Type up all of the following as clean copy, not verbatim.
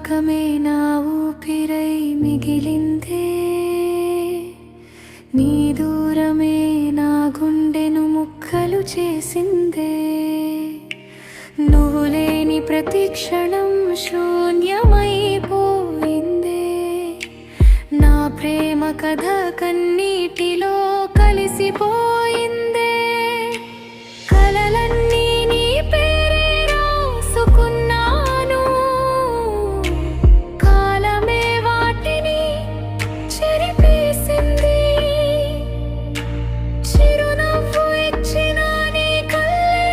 జ్ఞాపకమే నా ఊపిరై మిగిలిందే, నీ దూరమే నా గుండెను ముక్కలు చేసిందే. నువ్వు లేని ప్రతి క్షణం శూన్యమైపోయిందే, నా ప్రేమ కథ కన్నీటిలో కలిసిపోయిందే. కలలన్నీ నీ పేరే రాసుకున్నాను, కాలమే వాటిని చెరిపేసింది. చిరునవ్వు ఇచ్చిన నీ కళ్ళే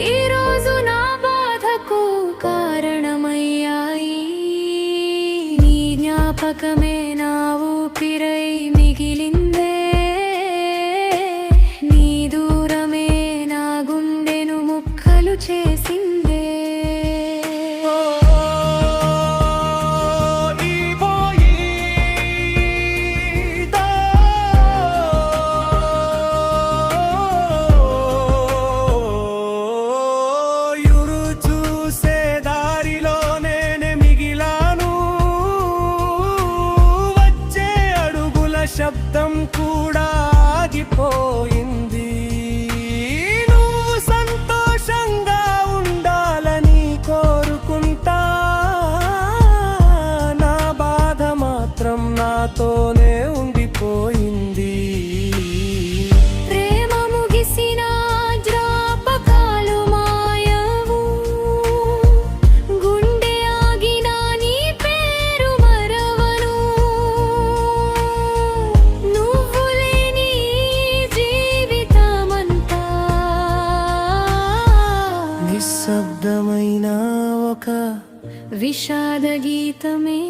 ఈరోజు నా బాధకు కారణమయ్యాయి. నీ జ్ఞాపకమే నా ఊపిరై మిగిలిందే, నీ దూరమే నా గుండెను ముక్కలు చేసిందే. శబ్దం కూడా ఆగిపోయింది. నువ్వు సంతోషంగా ఉండాలని కోరుకుంటా, నా బాధ మాత్రం నాతోనే ఉండిపోయింది. ప్రేమ ముగిసిన జ్ఞాపకాలు మాయవు, గుండె ఆగిన నీ పేరు మరవను. నువ్వు లేని జీవితమంతా నిశ్శబ్దమైన ఒక విషాద గీతమే.